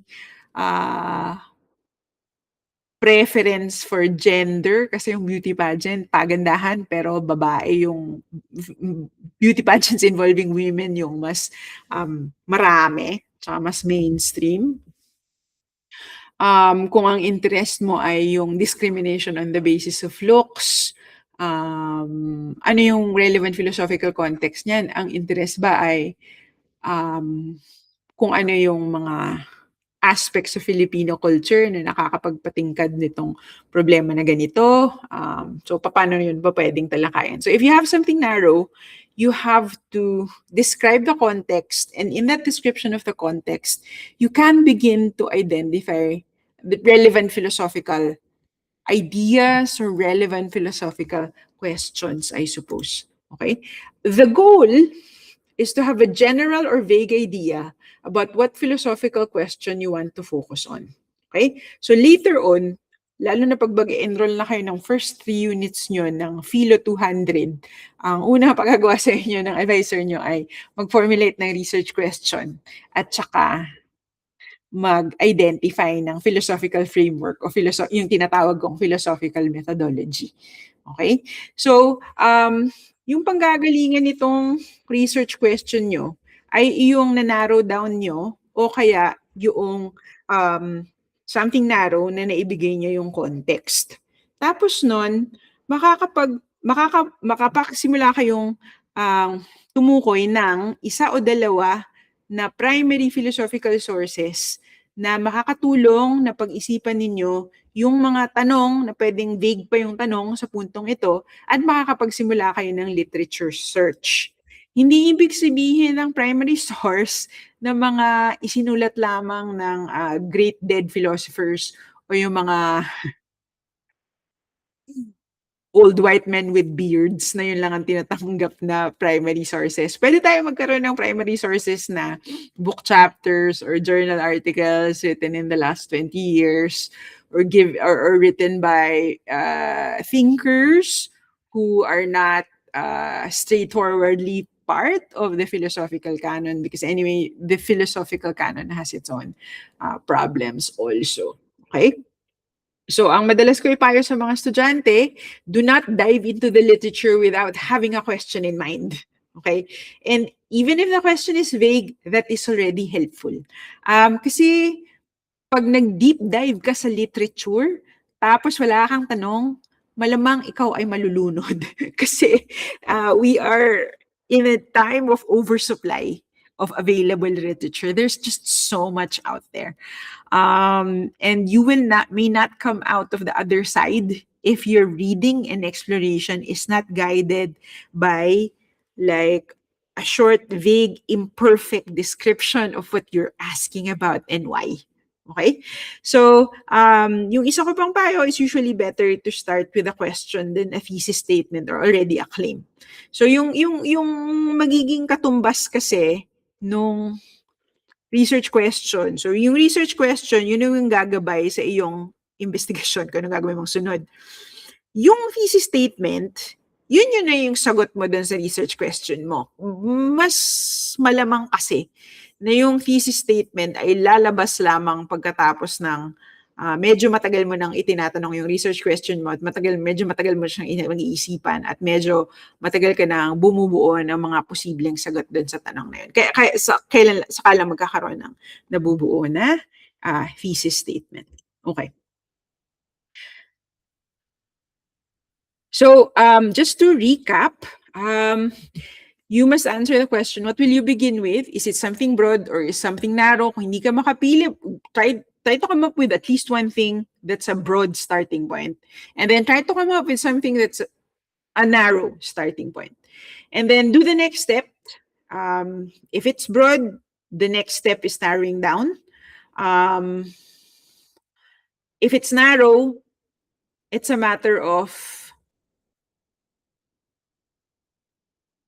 preference for gender kasi yung beauty pageant pagandahan pero babae yung beauty pageants involving women yung mas marami tsaka mas mainstream. Kung ang interest mo ay yung discrimination on the basis of looks, ano yung relevant philosophical context niyan? Ang interest ba ay um, kung ano yung mga aspects of Filipino culture na nakakapagpatingkad nitong problema na ganito. So, paano yun ba pwedeng talakayan? So, if you have something narrow, you have to describe the context. And in that description of the context, you can begin to identify the relevant philosophical ideas or relevant philosophical questions, I suppose. Okay? The goal is to have a general or vague idea about what philosophical question you want to focus on. Okay? So later on, lalo na pag mag-enroll na kayo ng first 3 units nyo ng Philo 200, ang unang pagagawa sa inyo ng advisor nyo ay mag-formulate ng research question at saka mag-identify ng philosophical framework o yung tinatawag kong philosophical methodology. Okay? So, yung panggagalingan nitong research question nyo ay yung na-narrow down nyo o kaya yung something narrow na naibigay nyo yung context. Tapos nun, makapagsimula kayong tumukoy ng isa o dalawa na primary philosophical sources na makakatulong na pag-isipan ninyo yung mga tanong na pwedeng vague pa yung tanong sa puntong ito at makakapagsimula kayo ng literature search. Hindi ibig sabihin ng primary source na mga isinulat lamang ng great dead philosophers o yung mga old white men with beards na yun lang ang tinatanggap na primary sources. Pwede tayo magkaroon ng primary sources na book chapters or journal articles written in the last 20 years or written by thinkers who are not straightforwardly part of the philosophical canon because anyway, the philosophical canon has its own problems also. Okay? So, ang madalas ko ipayo sa mga estudyante, do not dive into the literature without having a question in mind. Okay? And even if the question is vague, that is already helpful. Kasi pag nag-deep dive ka sa literature, tapos wala kang tanong, malamang ikaw ay malulunod. Kasi we are in a time of oversupply of available literature. There's just so much out there. And you may not come out of the other side if your reading and exploration is not guided by like a short, vague, imperfect description of what you're asking about and why. Okay? So, yung isa ko pang payo is usually better to start with a question than a thesis statement or already a claim. So, yung magiging katumbas kasi nung research question. So, yung research question, yun yung gagabay sa iyong investigasyon kung ano gagawin mong sunod. Yung thesis statement, yun na yung sagot mo dun sa research question mo. Mas malamang kasi na yung thesis statement ay lalabas lamang pagkatapos ng medyo matagal mo nang itinatanong yung research question mo at medyo matagal mo siyang mag-iisipan at medyo matagal ka nang bumubuo ng mga posibleng sagot doon sa tanong na yun. Kaya saka lang magkakaroon ng nabubuo na thesis statement. Okay. So, just to recap, you must answer the question, what will you begin with? Is it something broad or is something narrow? Kung hindi ka makapili, try to come up with at least one thing that's a broad starting point. And then try to come up with something that's a narrow starting point. And then do the next step. If it's broad, the next step is narrowing down. If it's narrow, it's a matter of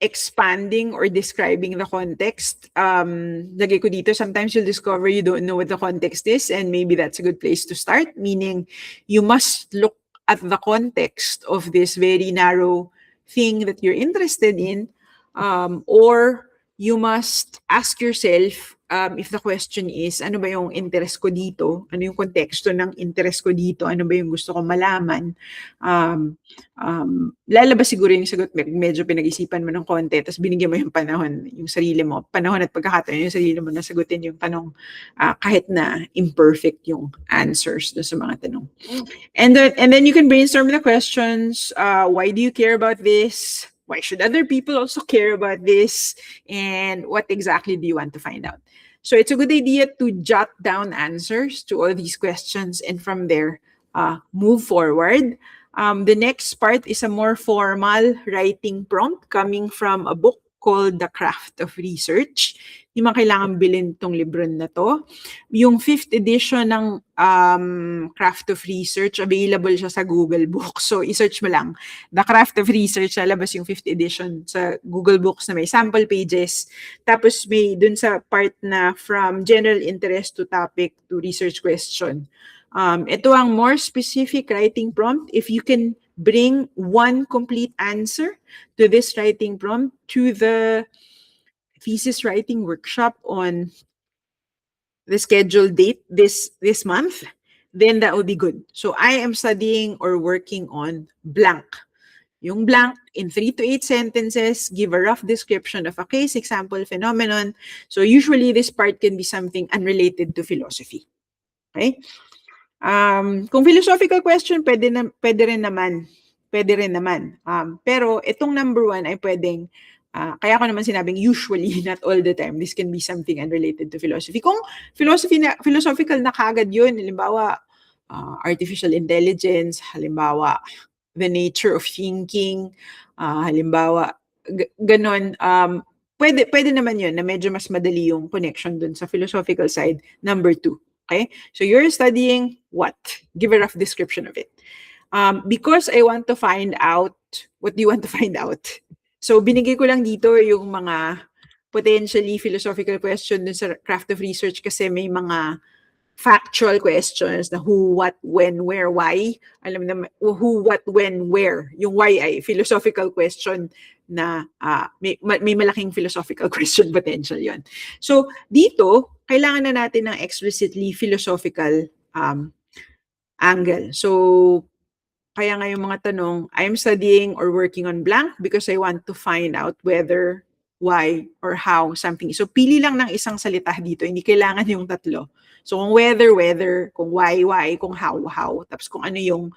expanding or describing the context. Lagay ko dito, sometimes you'll discover you don't know what the context is, and maybe that's a good place to start, meaning you must look at the context of this very narrow thing that you're interested in, or you must ask yourself, if the question is, ano ba yung interest ko dito? Ano yung konteksto ng interest ko dito? Ano ba yung gusto ko malaman? Lalabas siguro yung sagot, medyo pinag-isipan mo ng konti, tapos binigyan mo yung panahon, yung sarili mo, panahon at pagkakataon, yung sarili mo na sagutin yung tanong, kahit na imperfect yung answers do sa mga tanong. And then you can brainstorm the questions. Why do you care about this? Why should other people also care about this? And what exactly do you want to find out? So it's a good idea to jot down answers to all these questions, and from there, move forward. The next part is a more formal writing prompt coming from a book called The Craft of Research. Hindi man kailangan bilhin tong libro na to. Yung 5th edition ng Craft of Research, available siya sa Google Books. So, i-search mo lang. The Craft of Research, lalabas yung 5th edition sa Google Books na may sample pages. Tapos may dun sa part na from general interest to topic to research question. Ito ang more specific writing prompt. If you can bring one complete answer to this writing prompt to the thesis writing workshop on the scheduled date this month, then that would be good. So I am studying or working on blank. Yung blank, in 3 to 8 sentences, give a rough description of a case, example, phenomenon. So usually this part can be something unrelated to philosophy. Okay? Kung philosophical question, pwede rin naman. Pero itong number 1 ay pwedeng, kaya ko naman sinabing usually, not all the time, this can be something unrelated to philosophy. Kung philosophical na kagad yun, halimbawa, artificial intelligence, halimbawa, the nature of thinking, halimbawa, ganon, pwede naman yun na medyo mas madali yung connection dun sa philosophical side, number 2. Okay? So you're studying what? Give a rough description of it. Because I want to find out, what do you want to find out? So binigay ko lang dito yung mga potentially philosophical question dun sa Craft of Research kasi may mga factual questions na who, what, when, where, why. Alam na, who, what, when, where. Yung why ay philosophical question na may malaking philosophical question potential yon. So dito, kailangan na natin ng explicitly philosophical angle. So kaya nga yung mga tanong, I'm studying or working on blank because I want to find out whether, why, or how something is. So pili lang ng isang salita dito, hindi kailangan yung tatlo. So kung whether, kung why, kung how. Tapos kung ano yung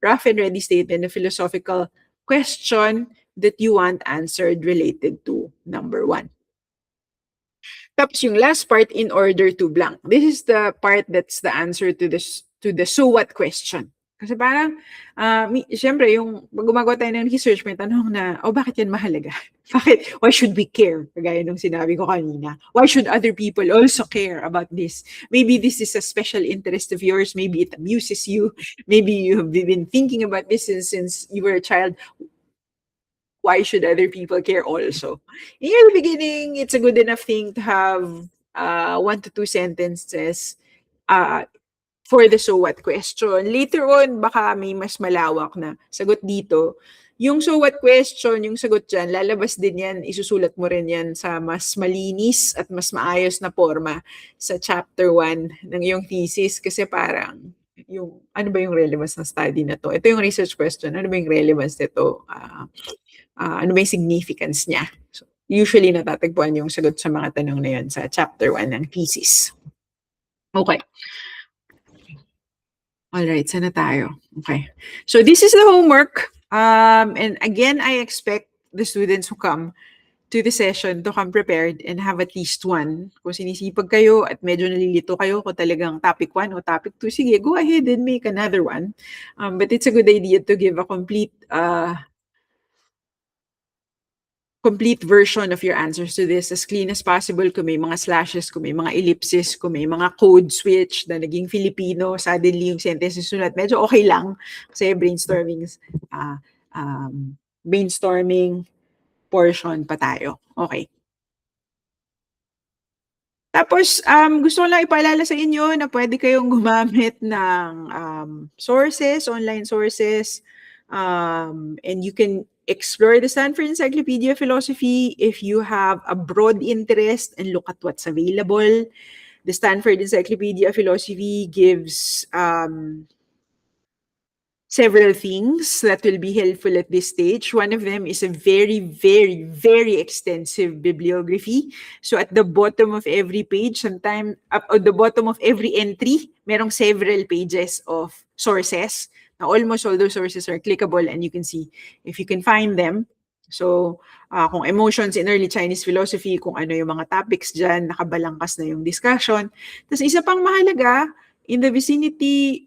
rough and ready statement, the philosophical question that you want answered related to number 1. Tapos yung last part, in order to blank. This is the part that's the answer to the so what question. Kasi parang, siyempre, yung pag gumagawa tayo ng research, may tanong na, bakit yan mahalaga? Bakit? Why should we care? Kagaya nung sinabi ko kanina. Why should other people also care about this? Maybe this is a special interest of yours. Maybe it amuses you. Maybe you have been thinking about this since you were a child. Why should other people care also? In the beginning, it's a good enough thing to have 1 to 2 sentences for the so what question. Later on, baka may mas malawak na sagot dito. Yung so what question, yung sagot dyan, lalabas din yan, isusulat mo rin yan sa mas malinis at mas maayos na forma sa chapter 1 ng iyong thesis kasi parang yung ano ba yung relevance ng study na to? Ito yung research question. Ano ba yung relevance nito? Ano ba yung significance niya? So, usually natatagpuan yung sagot sa mga tanong na yun sa chapter 1 ng thesis. Okay. Alright, sana tayo. Okay. So this is the homework. And again, I expect the students who come to the session to come prepared and have at least one. Kung sinisipag kayo at medyo nalilito kayo kung talagang topic 1 o topic 2, sige, go ahead and make another one. But it's a good idea to give a complete complete version of your answers to this as clean as possible. Kung may mga slashes, kung may mga ellipses, kung may mga code switch na naging Filipino, suddenly yung sentence susunod, medyo okay lang kasi brainstorming portion pa tayo. Okay. Tapos, gusto ko lang ipaalala sa inyo na pwede kayong gumamit ng sources, online sources, and you can explore the Stanford Encyclopedia of Philosophy if you have a broad interest and look at what's available. The Stanford Encyclopedia of Philosophy gives several things that will be helpful at this stage. One of them is a very, very, very extensive bibliography. So at the bottom of every page, at the bottom of every entry, merong several pages of sources. Now, almost all those sources are clickable and you can see if you can find them. So, kung emotions in early Chinese philosophy, kung ano yung mga topics dyan, nakabalangkas na yung discussion. Tapos isa pang mahalaga, in the vicinity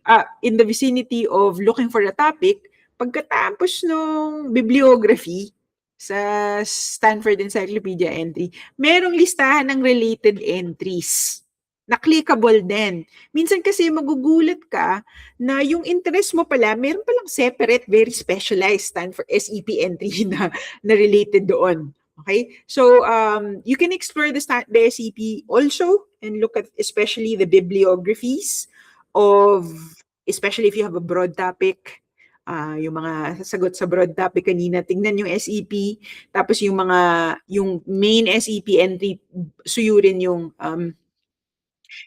of looking for a topic, pagkatapos nung bibliography sa Stanford Encyclopedia entry, merong listahan ng related entries na clickable din. Minsan kasi magugulat ka na yung interest mo pala, meron palang separate, very specialized Stanford SEP entry na related doon. Okay, so you can explore the SEP also and look at especially the bibliographies of, especially if you have a broad topic, yung mga sagot sa broad topic kanina, tingnan yung SEP, tapos yung main SEP entry, suyurin yung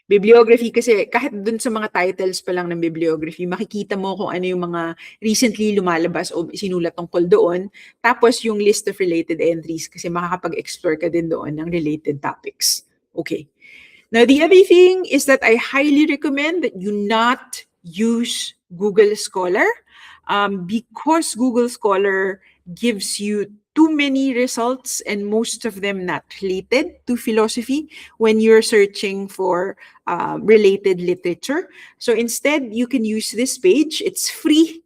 bibliography kasi kahit dun sa mga titles pa lang ng bibliography, makikita mo kung ano yung mga recently lumalabas o sinulat tungkol doon. Tapos yung list of related entries kasi makakapag-explore ka din doon ng related topics. Okay. Now, the other thing is that I highly recommend that you not use Google Scholar because Google Scholar gives you too many results and most of them not related to philosophy when you're searching for related literature. So instead, you can use this page. It's free.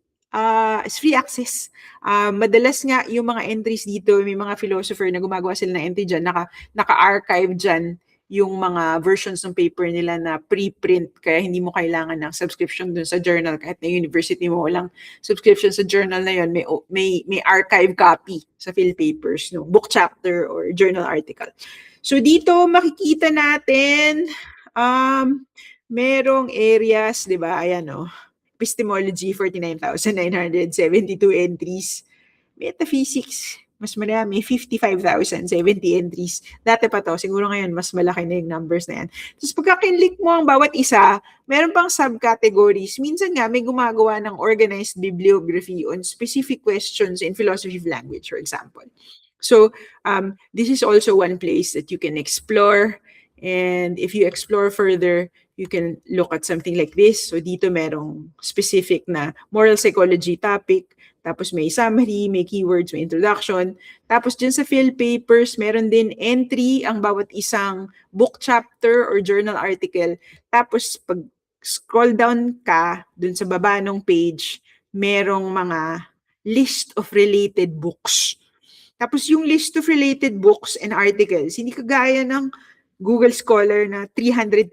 It's free access. Madalas nga yung mga entries dito, may mga philosopher na gumagawa sila ng entry dyan, naka-archive dyan yung mga versions ng paper nila na pre-print kaya hindi mo kailangan ng subscription dun sa journal kahit na university mo walang subscription sa journal na yun, may archive copy sa PhilPapers, no, book chapter or journal article. So dito makikita natin merong areas, 'di ba? Ayan, no. Epistemology 49,972 entries. Metaphysics mas marami, 55,070 entries. Dati pa to, siguro ngayon mas malaki na yung numbers na yan. Tapos pagka kinlik mo ang bawat isa, meron pang subcategories. Minsan nga may gumagawa ng organized bibliography on specific questions in philosophy of language, for example. So this is also one place that you can explore. And if you explore further, you can look at something like this. So dito merong specific na moral psychology topic. Tapos may summary, may keywords, may introduction. Tapos dyan sa PhilPapers, meron din entry ang bawat isang book chapter or journal article. Tapos pag scroll down ka dun sa baba ng page, merong mga list of related books. Tapos yung list of related books and articles, hindi kagaya ng Google Scholar na 300,000.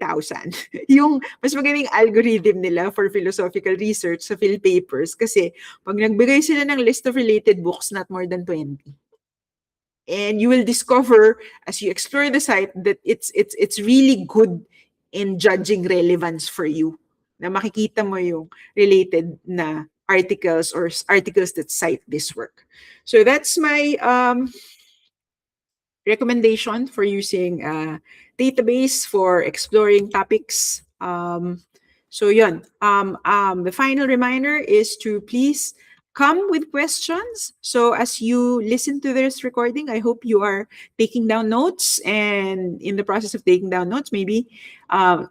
Yung mas magaling algorithm nila for philosophical research sa PhilPapers kasi pag nagbigay sila ng list of related books, not more than 20. And you will discover as you explore the site that it's really good in judging relevance for you. Na makikita mo yung related na articles or articles that cite this work. So that's my recommendation for using a database for exploring topics. So yun, the final reminder is to please come with questions. So as you listen to this recording, I hope you are taking down notes, and in the process of taking down notes, maybe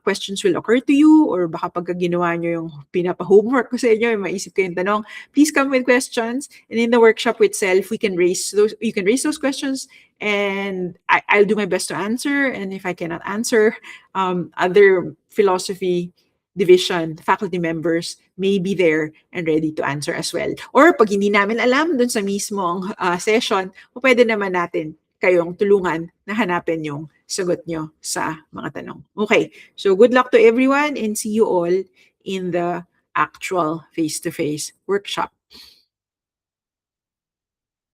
questions will occur to you, or baka pagka ginawa nyo yung pinapa-homework ko sa inyo, maisip kayong tanong, please come with questions, and in the workshop itself, you can raise those questions, and I'll do my best to answer, and if I cannot answer, other philosophy division, faculty members may be there and ready to answer as well. Or pag hindi namin alam dun sa mismong session, pwede naman natin kayong tulungan na hanapin yung sagot nyo sa mga tanong. Okay, so good luck to everyone and see you all in the actual face-to-face workshop.